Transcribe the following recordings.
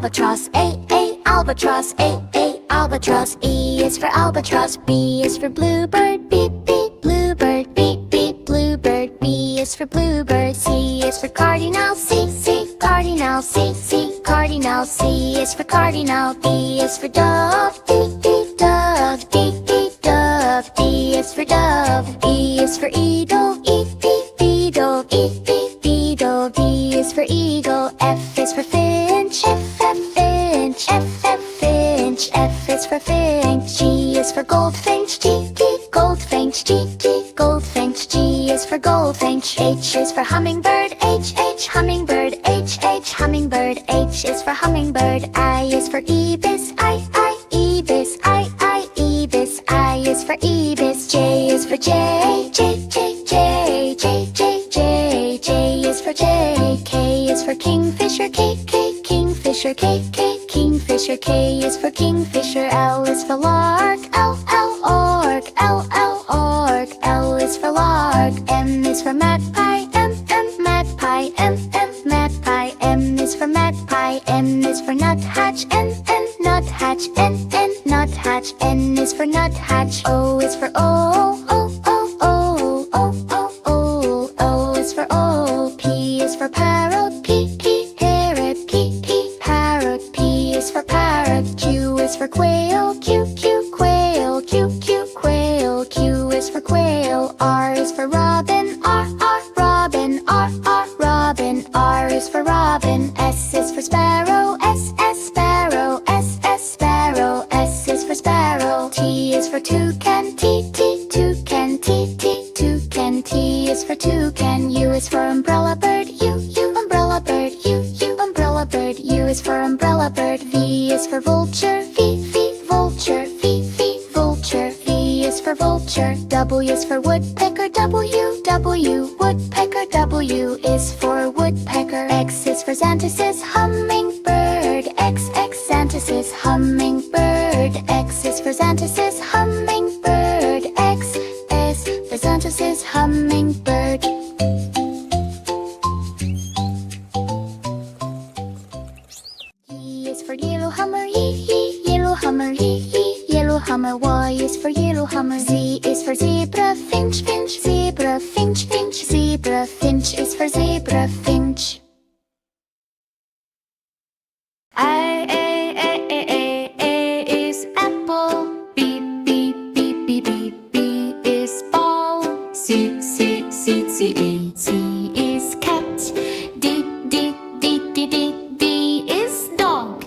albatross. A, albatross. A, albatross. E is for albatross. B is for bluebird. B, bluebird. B, bluebird. B is for bluebird. C is for cardinal. C, cardinal. C, cardinal. C is for cardinal. D is for dove. D, dove. D, dove. D is for dove. E is for eagle. Eagle. Eagle. D is for eagle. F is for finch. Finch. Finch. F is for finch. G is for goldfinch. Goldfinch. Goldfinch. G is for goldfinch. H is for hummingbird. Hummingbird. H, hummingbird. H is for hummingbird. I is for ibis. Ibis. Ibis. I is for ibis. J is for J. J is for J. K is for kingfisher. Kingfisher. Kingfisher. K is for kingfisher. L is for lark. Orc. Orc. L is for lark. M is for magpie. Magpie. Magpie. M is for magpie. N is for nuthatch. Nuthatch. Nuthatch. N is for nuthatch. O is for O is for O. P is for parrot. Parrot. Parrot. P is for parrot. Q is for quail. Quail. Quail. Q is for quail. R is for robin. Robin. Robin. R is for robin. S is for sparrow. Sparrow. Sparrow. S is for sparrow. T is for toucan. Toucan. Toucan. T is for toucan. U is for umbrella bird. Umbrella bird. Umbrella bird. U is for umbrella bird. V is for vulture. Vulture. Vulture. V is for vulture. W is for woodpecker. Woodpecker. W is for woodpecker. X is for xanthus. Hummingbird. X. Xanthus. Hummingbird. X is for xanthus. Hummingbird. X is for xanthus. Hummingbird. E is for yellow hammer. Yellow hammer. Yellow hammer. Y is for yellow hammer. Z is for zebra. Finch. Zebra. Finch. Zebra. Finch is for zebra. Finch. A is apple. B is ball. C is cat. D is dog.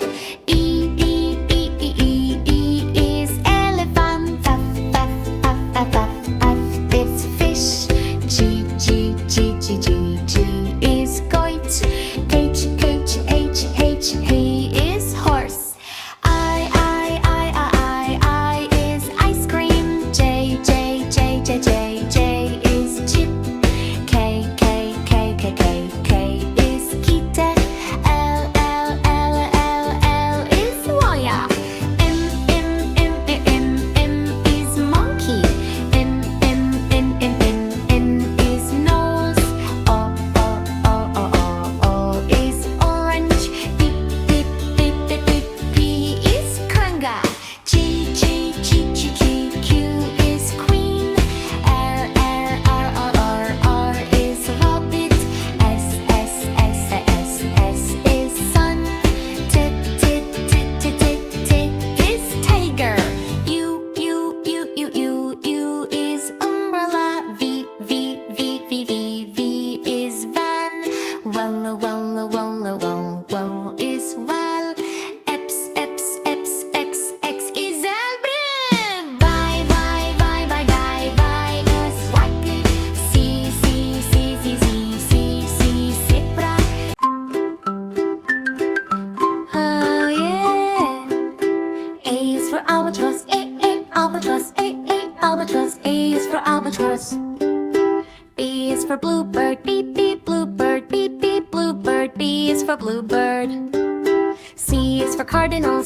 E is elephant. F is fish. G is goat. H is horse. I is ice cream. J is chip. K is kita. L is wire. M is monkey. N is nose. O is orange. P is kanga. Q is queen. R is rabbit. S is sun. T is tiger. U is umbrella. V is van. Well is well. X is zebra. Y is white. C zebra. Oh yeah. A is for albatross. Albatross. Albatross. A is for albatross. B is for bluebird. Bluebird. Bluebird. B is for bluebird. C is for cardinal.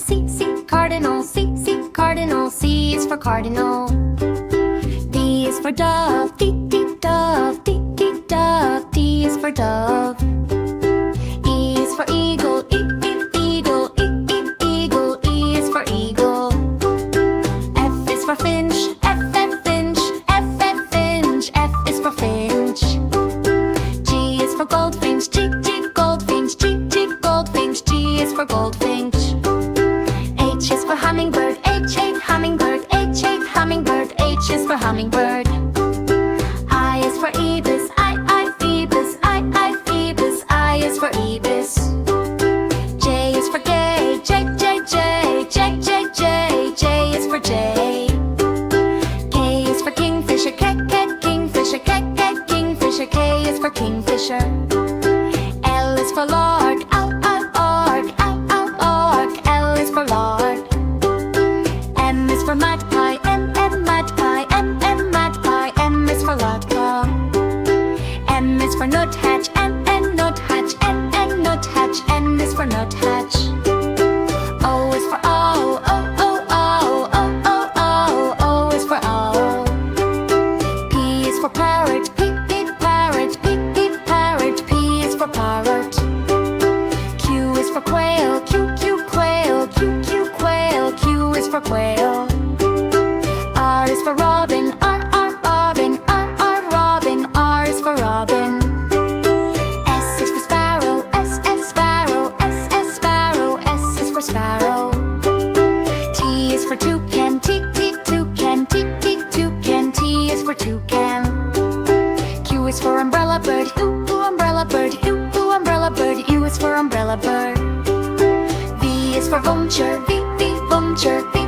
Cardinal. Cardinal. C is for cardinal. D is for dove. Dove. Dove. D is for dove. E is for eagle. Eagle. goldfinch. G, G, goldfinch. G, G, goldfinch. G is for goldfinch. H is for hummingbird. H, H, hummingbird. H, H, hummingbird. H is for hummingbird. I is for ibis. I, phoebus. I, phoebus. I is for ibis. J is for gay. J, J, J. J, J, J. J is for jay. K is for kingfisher. K, K, kingfisher. K, K, kingfisher. K is for kingfisher. L is for lark. L, ork. L, ork. L is for lark. M is for magpie. M, magpie. M, magpie. M is for lotka. M is for nuthatch. N, nuthatch. N, nuthatch. N is for nuthatch. O is for owl. O, O, O. O, O, O. O is for owl. P is for parrot. P, parrot. P, parrot. P is for parrot. Q is for quail. Q, quail. Q, quail. Q is for quail. R is for robin. R, robin. R, robin. R is for robin. S is for sparrow. S, sparrow. S, sparrow. S is for sparrow. T is for toucan. T, toucan. T, toucan. T is for toucan. Q is for umbrella bird. U, umbrella bird. U, umbrella bird. U is for umbrella bird. V is for vulture. V, vulture. V,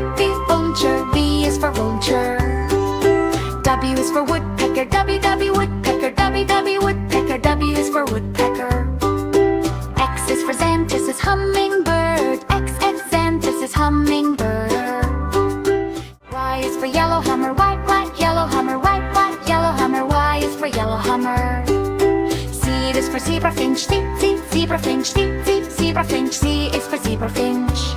vulture. V is for vulture. W is for woodpecker. W, woodpecker. W, woodpecker. W is for woodpecker. X is for xanthus. Is hummingbird. X, xanthus is hummingbird. Y is for yellow hammer. Y, yellow hammer. Y, yellow hammer. Y is for yellow hammer. Z is for zebra finch. Z, zebra finch. Z, zebra finch. Z is for zebra finch.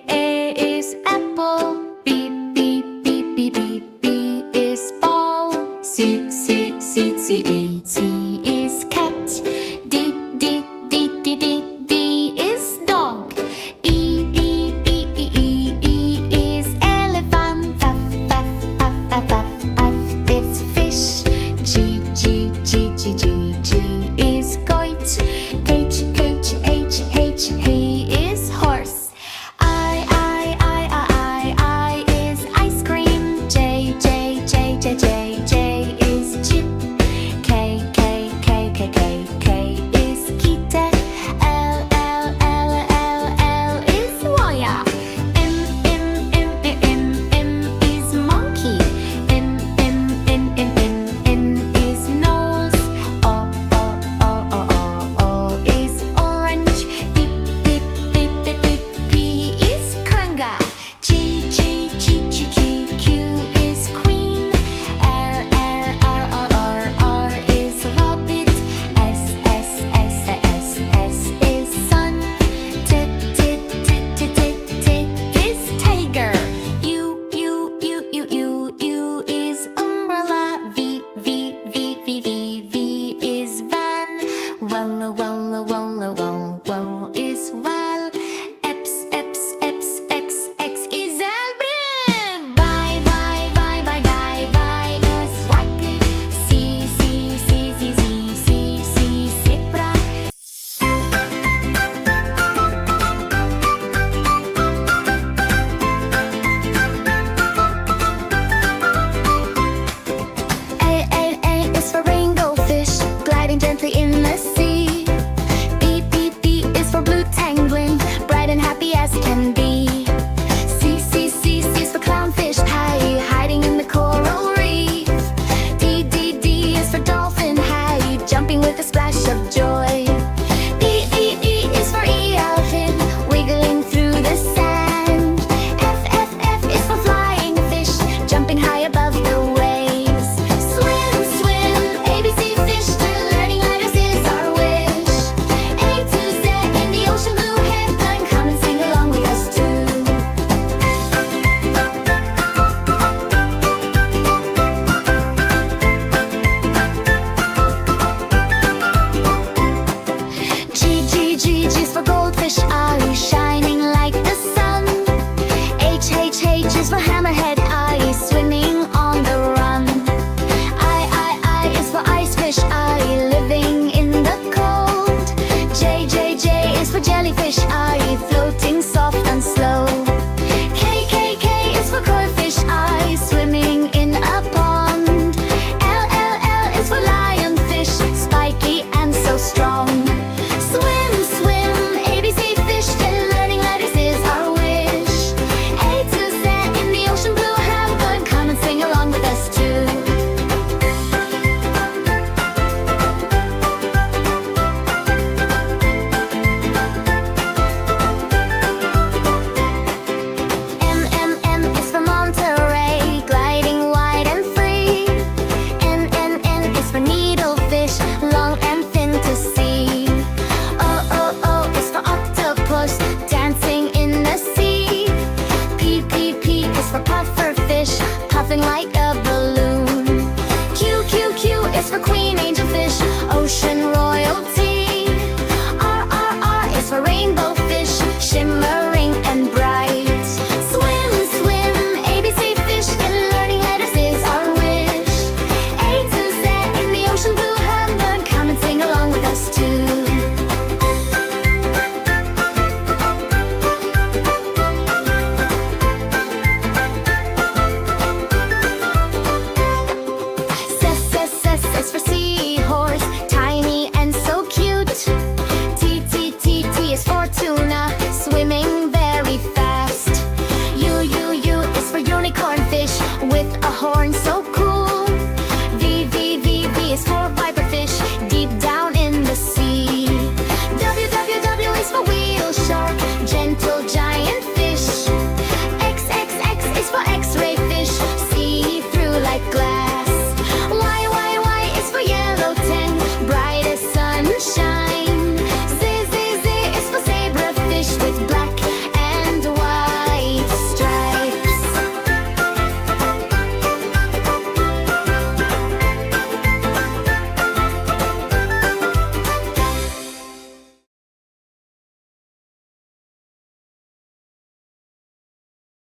A is apple. B, B, B, B, B, B is ball. C, C, C, C, E, C is cat. D, D, D, D, D, D is dog. E, E, E, E, E, E is elephant. F, F, F, F, F, F is fish. G, G, G, G, G, G is goat. H, H, H, H, H is horse. I is ice cream. J, jellyfish. I floating soft and slow. K, K, K is for koi fish. I swimming in a pond. L, L, L is for lionfish. Spiky and so strong. Swim, swim, ABC fish. Still learning letters is our wish. A to Z in the ocean blue. Have fun, come and sing along with us too. M, M, M is for Monterey. Gliding wide and free. N, N, N is for needlefish. Long and thin to see. O, O, O is for octopus. Dancing in the sea. P, P, P is for pufferfish. Puffing like a balloon. Q, Q, Q is for queen angelfish. Ocean royalty. R, R, R is for rainbow fish. Shimmering and bright. Swim, swim, ABC fish. And learning letters is our wish. A to Z in the ocean blue. Have fun, come and sing along with us too. S, S, S is for seahorse. Tiny and so cute. T, T, T, T is for tuna. Swimming very fast. U, U, U is for unicorn fish. With a horn